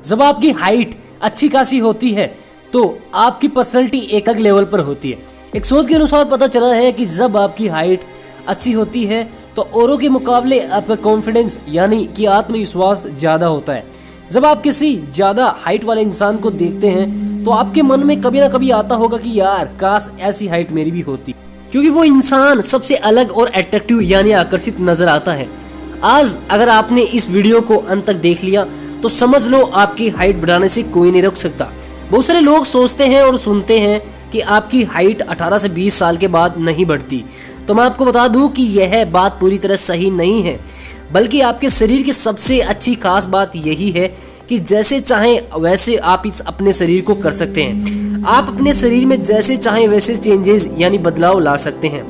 जब आपकी हाइट अच्छी खासी होती है तो आपकी पर्सनैलिटी एक अलग लेवल पर होती है। एक शोध के अनुसार पता चला है कि जब आपकी हाइट अच्छी होती है तो औरों के मुकाबले आपका कॉन्फिडेंस यानी कि आत्मविश्वास ज्यादा होता है। जब आप किसी ज्यादा हाइट वाले इंसान को देखते हैं तो आपके मन में कभी ना कभी आता होगा कि यार काश ऐसी हाइट मेरी भी होती, क्योंकि वो इंसान सबसे अलग और अट्रैक्टिव यानी आकर्षित नजर आता है। आज अगर आपने इस वीडियो को अंत तक देख लिया तो समझ लो आपकी हाइट बढ़ाने से कोई नहीं रोक सकता। बहुत सारे लोग सोचते हैं और सुनते हैं कि आपकी हाइट 18 से 20 साल के बाद नहीं बढ़ती, तो मैं आपको बता दूं कि यह बात पूरी तरह सही नहीं है, बल्कि आपके शरीर की सबसे अच्छी खास बात यही है कि जैसे चाहें वैसे आप इस अपने शरीर को कर सकते हैं। आप अपने शरीर में जैसे चाहें वैसे चेंजेस यानी बदलाव ला सकते हैं।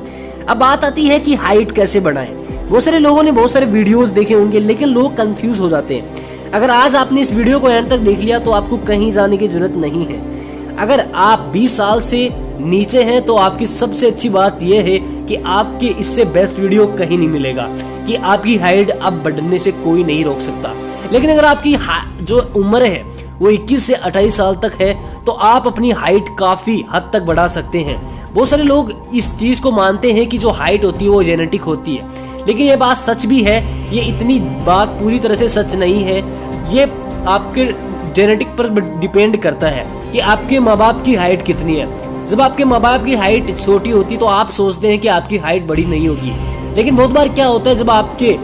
अब बात आती है कि हाइट कैसे बढ़ाएं। बहुत सारे लोगों ने बहुत सारे वीडियोस देखे होंगे, लेकिन लोग कंफ्यूज हो जाते हैं। अगर आज आपने इस वीडियो को एंड तक देख लिया तो आपको कहीं जाने की जरूरत नहीं है। अगर आप 20 साल से नीचे हैं तो आपकी सबसे अच्छी बात यह है कि आपके इससे बेस्ट वीडियो कहीं नहीं मिलेगा कि आपकी हाइट अब बढ़ने से कोई नहीं रोक सकता। लेकिन अगर आपकी जो उम्र है वो 21 से 28 साल तक है तो आप अपनी हाइट काफी हद तक बढ़ा सकते हैं। बहुत सारे लोग इस चीज को मानते हैं कि जो हाइट होती है वो जेनेटिक होती है, लेकिन ये बात सच भी है। ये इतनी बात पूरी तरह से सच नहीं है। ये आपके जेनेटिक पर डिपेंड करता है कि आपके माँ बाप की हाइट कितनी है। जब आपके माँ बाप की हाइट छोटी होती तो आप सोचते हैं कि आपकी हाइट बड़ी नहीं होगी, लेकिन बहुत बार क्या होता है जब आपके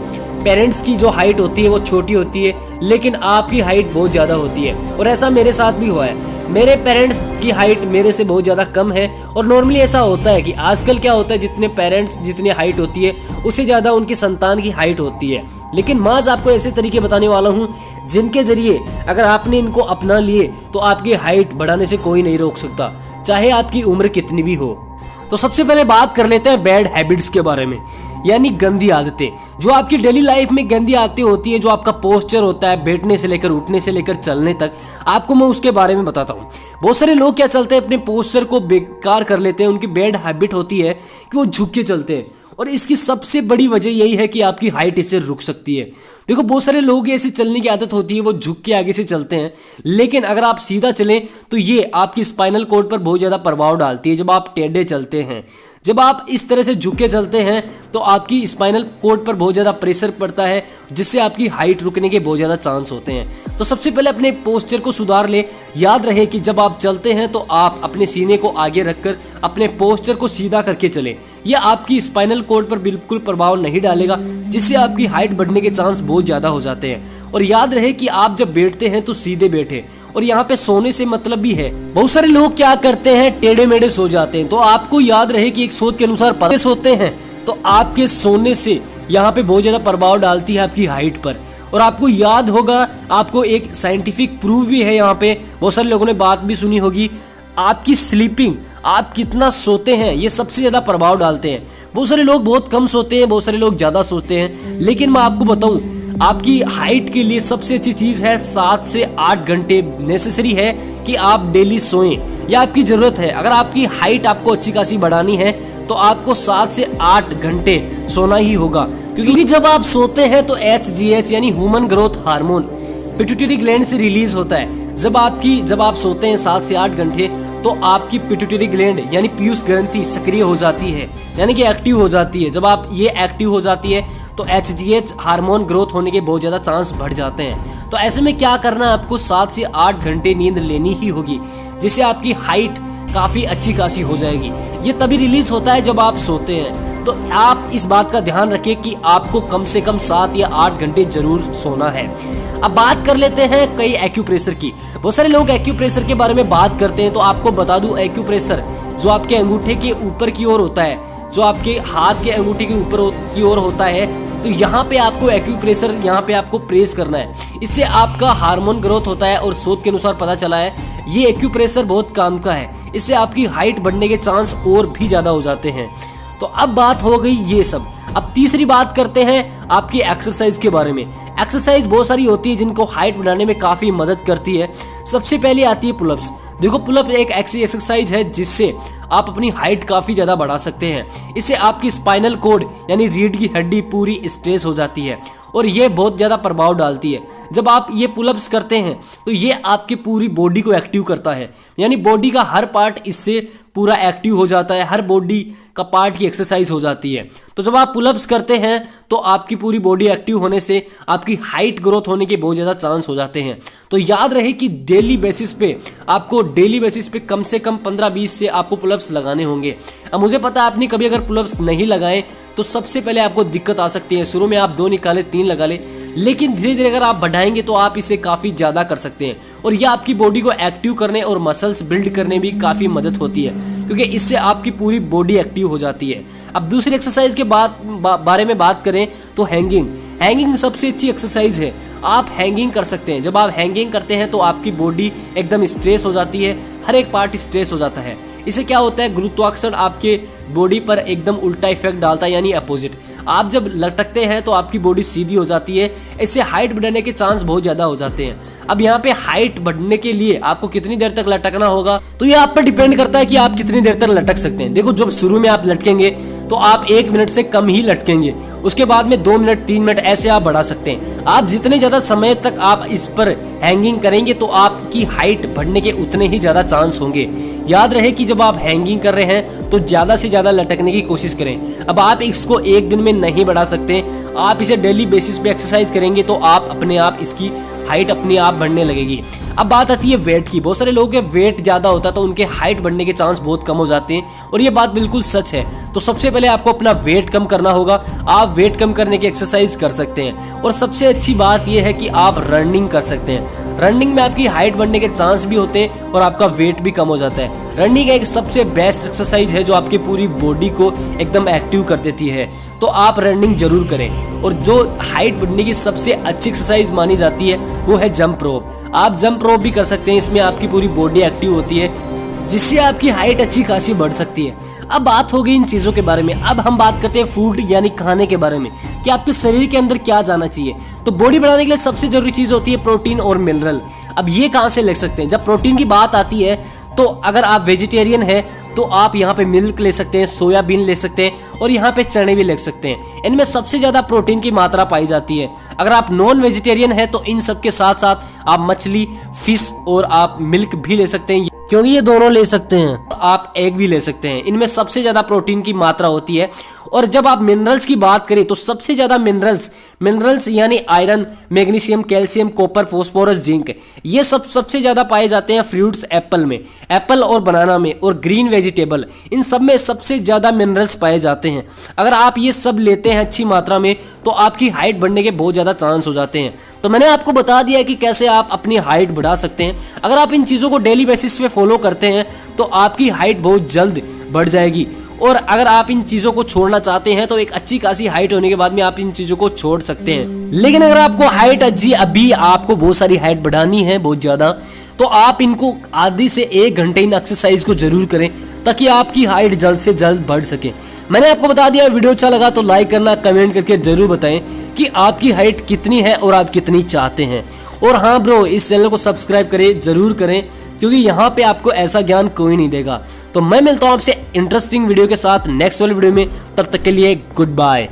पेरेंट्स की जो हाइट होती है वो छोटी होती है लेकिन आपकी हाइट बहुत ज्यादा होती है। और ऐसा मेरे साथ भी हुआ है। मेरे पेरेंट्स की हाइट मेरे से बहुत ज्यादा कम है और नॉर्मली ऐसा होता है कि आजकल क्या होता है जितने पेरेंट्स जितनी हाइट होती है उससे ज्यादा उनकी संतान की हाइट होती है। लेकिन मैं आज आपको ऐसे तरीके बताने वाला हूँ जिनके जरिए अगर आपने इनको अपना लिए तो आपकी हाइट बढ़ाने से कोई नहीं रोक सकता, चाहे आपकी उम्र कितनी भी हो। तो सबसे पहले बात कर लेते हैं बैड हैबिट्स के बारे में, यानी गंदी आदतें। जो आपकी डेली लाइफ में गंदी आदतें होती है, जो आपका पोस्चर होता है बैठने से लेकर उठने से लेकर चलने तक, आपको मैं उसके बारे में बताता हूँ। बहुत सारे लोग क्या चलते हैं अपने पोस्चर को बेकार कर लेते हैं। उनकी बैड हैबिट होती है कि वो झुक के चलते हैं और इसकी सबसे बड़ी वजह यही है कि आपकी हाइट इससे रुक सकती है। देखो बहुत सारे लोग ऐसे चलने की आदत होती है वो झुक के आगे से चलते हैं, लेकिन अगर आप सीधा चलें तो ये आपकी स्पाइनल कॉर्ड पर बहुत ज़्यादा प्रभाव डालती है। जब आप टेढ़े चलते हैं, जब आप इस तरह से झुक के चलते हैं तो आपकी स्पाइनल कॉर्ड पर बहुत ज़्यादा प्रेशर पड़ता है जिससे आपकी हाइट रुकने के बहुत ज़्यादा चांस होते हैं। तो सबसे पहले अपने पोस्चर को सुधार ले। याद रहे कि जब आप चलते हैं तो आप अपने सीने को आगे रखकर अपने पोस्चर को सीधा करके चलें। यह आपकी स्पाइनल कॉर्ड पर बिल्कुल प्रभाव नहीं डालेगा, जिससे आपकी हाइट बढ़ने के चांस बहुत ज्यादा हो जाते हैं। और याद रहे कि आप जब बैठते हैं तो सीधे बैठे, और यहाँ पे सोने से मतलब भी है। बहुत सारे लोग क्या करते हैं टेढ़े मेढ़े सो जाते हैं। तो आपको याद रहे कि एक शोध के अनुसार पतले सोते हैं तो आपके सोने से यहाँ पे बहुत ज्यादा प्रभाव डालती है आपकी हाइट पर। और आपको याद होगा, आपको एक साइंटिफिक प्रूफ भी है, यहाँ पे बहुत सारे लोगों ने बात भी सुनी होगी, आपकी स्लीपिंग, आप कितना सोते हैं ये सबसे ज्यादा प्रभाव डालते हैं। बहुत सारे लोग बहुत कम सोते हैं, बहुत सारे लोग ज्यादा सोते हैं, लेकिन मैं आपको बताऊं आपकी हाइट के लिए सबसे अच्छी चीज है 7 से 8 घंटे नेसेसरी है कि आप डेली सोएं, या आपकी जरूरत है। अगर आपकी हाइट आपको अच्छी खासी बढ़ानी है तो आपको 7 से 8 घंटे सोना ही होगा, क्योंकि जब आप सोते हैं तो HGH यानी human growth hormone pituitary gland से रिलीज होता है। जब आप सोते हैं 7 से 8 घंटे तो आपकी पिट्यूटरी ग्लैंड यानी पीयूष ग्रंथि सक्रिय हो जाती है, यानी कि एक्टिव हो जाती है। जब आप ये एक्टिव हो जाती है तो HGH हार्मोन ग्रोथ होने के बहुत ज्यादा चांस बढ़ जाते हैं। तो ऐसे में क्या करना है, आपको 7 से 8 घंटे नींद लेनी ही होगी, जिससे आपकी हाइट काफी अच्छी खासी हो जाएगी। ये तभी रिलीज होता है जब आप सोते हैं। तो आप इस बात का ध्यान रखें कि आपको कम से कम 7 या 8 घंटे जरूर सोना है। अब बात कर लेते हैं कई एक्यूप्रेशर की। बहुत सारे लोग एक्यूप्रेशर के बारे में बात करते हैं, तो आपको बता दूं एक्यूप्रेशर जो आपके अंगूठे के ऊपर की ओर होता है, जो आपके हाथ के अंगूठे के ऊपर की ओर होता है, तो यहाँ पे आपको एक्यूप्रेशर यहाँ पे आपको प्रेस करना है। इससे आपका हार्मोन ग्रोथ होता है और शोध के अनुसार पता चला है ये एक्यूप्रेशर बहुत काम का है। इससे आपकी हाइट बढ़ने के चांस और भी ज्यादा हो जाते हैं। तो अब बात हो गई ये सब। अब तीसरी बात करते हैं आपकी एक्सरसाइज के बारे में। एक्सरसाइज बहुत सारी होती है जिनको हाइट बढ़ाने में काफी मदद करती है। सबसे पहले आती है पुलअप्स। देखो पुलअप एक ऐसी एक्सरसाइज है जिससे आप अपनी हाइट काफी ज्यादा बढ़ा सकते हैं। इससे आपकी स्पाइनल कोड यानी रीढ़ की हड्डी पूरी स्ट्रेच हो जाती है और ये बहुत ज़्यादा प्रभाव डालती है। जब आप ये पुलअप्स करते हैं तो ये आपकी पूरी बॉडी को एक्टिव करता है, यानी बॉडी का हर पार्ट इससे पूरा एक्टिव हो जाता है, हर बॉडी का पार्ट की एक्सरसाइज हो जाती है। तो जब आप पुलअप्स करते हैं तो आपकी पूरी बॉडी एक्टिव होने से आपकी हाइट ग्रोथ होने के बहुत ज़्यादा चांस हो जाते हैं। तो याद रहे कि डेली बेसिस पे कम से कम 15-20 से आपको पुलअप्स लगाने होंगे। अब मुझे पता है आपने कभी अगर पुलअप्स नहीं लगाए तो सबसे पहले आपको दिक्कत आ सकती है। शुरू में आप 2 निकाले, 3 लगा ले, लेकिन धीरे धीरे अगर आप बढ़ाएंगे तो आप इसे काफ़ी ज़्यादा कर सकते हैं और यह आपकी बॉडी को एक्टिव करने और मसल्स बिल्ड करने में भी काफ़ी मदद होती है, क्योंकि इससे आपकी पूरी बॉडी एक्टिव हो जाती है। अब दूसरी एक्सरसाइज के बारे में बात करें तो हैंगिंग सबसे अच्छी एक्सरसाइज है। आप हैंगिंग कर सकते हैं। जब आप हैंगिंग करते हैं तो आपकी बॉडी एकदम स्ट्रेस हो जाती है, हर एक पार्ट स्ट्रेस हो जाता है। इससे क्या होता है, गुरुत्वाकर्षण आपके बॉडी पर एकदम उल्टा इफेक्ट डालता है, यानी अपोजिट। आप जब लटकते हैं तो आपकी बॉडी सीधी हो जाती है, इससे हाइट बढ़ने के चांस बहुत ज्यादा हो जाते हैं। अब यहाँ पे हाइट बढ़ने के लिए आपको कितनी देर तक लटकना होगा तो ये आप पर डिपेंड करता है कि आप कितनी देर तक लटक सकते हैं। देखो, जब शुरू में आप लटकेंगे तो आप 1 मिनट से कम ही लटकेंगे, उसके बाद में 2 मिनट 3 मिनट ऐसे आप बढ़ा सकते हैं। आप जितने ज्यादा समय तक आप इस पर हैंगिंग करेंगे तो आपकी हाइट बढ़ने के उतने ही ज्यादा चांस होंगे। याद रहे कि जब आप हैंगिंग कर रहे हैं तो ज्यादा से ज्यादा लटकने की कोशिश करें। अब आप इसको 1 दिन में नहीं बढ़ा सकते, आप इसे डेली बेसिस पे एक्सरसाइज करेंगे तो आप अपने आप इसकी हाइट अपने आप बढ़ने लगेगी। अब बात आती है वेट की। बहुत सारे लोगों के वेट ज्यादा होता है तो उनके हाइट बढ़ने के चांस बहुत कम हो जाते हैं और ये बात बिल्कुल सच है। तो सबसे पहले आपको अपना वेट कम करना होगा। आप वेट कम करने की एक्सरसाइज कर सकते हैं और सबसे अच्छी बात यह है कि आप रनिंग कर सकते हैं। रनिंग में आपकी हाइट बढ़ने के चांस भी होते हैं और आपका वेट भी कम हो जाता है। रनिंग एक सबसे बेस्ट एक्सरसाइज है जो आपकी पूरी बॉडी को एकदम एक्टिव कर देती है, तो आप रनिंग जरूर करें। और जो हाइट बढ़ने की सबसे अच्छी एक्सरसाइज मानी जाती है वो है जंप रोप। आप जंप रोप भी कर सकते हैं, इसमें आपकी पूरी बॉडी एक्टिव होती है जिससे आपकी हाइट अच्छी खासी बढ़ सकती है। अब बात हो गई इन चीजों के बारे में। अब हम बात करते हैं फूड यानी खाने के बारे में कि आपके शरीर के अंदर क्या जाना चाहिए। तो बॉडी बढ़ाने के लिए सबसे जरूरी चीज होती है प्रोटीन और मिनरल। अब ये कहां से ले सकते हैं? जब प्रोटीन की बात आती है तो अगर आप वेजिटेरियन हैं तो आप यहाँ पे मिल्क ले सकते हैं, सोयाबीन ले सकते हैं और यहाँ पे चने भी ले सकते हैं। इनमें सबसे ज्यादा प्रोटीन की मात्रा पाई जाती है। अगर आप नॉन वेजिटेरियन हैं तो इन सब के साथ साथ आप मछली, फिश और आप मिल्क भी ले सकते हैं, क्योंकि ये दोनों ले सकते हैं। आप एग भी ले सकते हैं, इनमें सबसे ज्यादा प्रोटीन की मात्रा होती है। और जब आप मिनरल्स की बात करें तो सबसे ज्यादा मिनरल्स यानी iron, magnesium, calcium, copper, phosphorus, zinc, ये सबसे ज्यादा पाए जाते हैं फ्रूट्स, एप्पल और बनाना में, और ग्रीन वेजिटेबल, इन सब में सबसे ज्यादा मिनरल्स पाए जाते हैं। अगर आप ये सब लेते हैं अच्छी मात्रा में तो आपकी हाइट बढ़ने के बहुत ज्यादा चांस हो जाते हैं। तो मैंने आपको बता दिया कि कैसे आप अपनी हाइट बढ़ा सकते हैं। अगर आप इन चीजों को डेली बेसिस पे फॉलो करते हैं तो आपकी हाइट बहुत जल्द बढ़ जाएगी। और अगर आप इन चीजों को छोड़ना चाहते हैं तो एक अच्छी खासी हाइट होने के बाद में आप इन चीजों को छोड़ सकते हैं। लेकिन अगर आपको हाइट अभी आपको बहुत सारी हाइट बढ़ानी है, बहुत ज्यादा, तो आप इनको आधे से 1 घंटे इन एक्सरसाइज को जरूर करें ताकि आपकी हाइट जल्द से जल्द बढ़ सके। मैंने आपको बता दिया, वीडियो अच्छा लगा तो लाइक करना, कमेंट करके जरूर बताएं कि आपकी हाइट कितनी है और आप कितनी चाहते हैं। और हाँ ब्रो, इस चैनल को सब्सक्राइब करें, जरूर करें, क्योंकि यहाँ पे आपको ऐसा ज्ञान कोई नहीं देगा। तो मैं मिलता हूँ आपसे इंटरेस्टिंग वीडियो के साथ नेक्स्ट वाले वीडियो में। तब तक के लिए गुड बाय।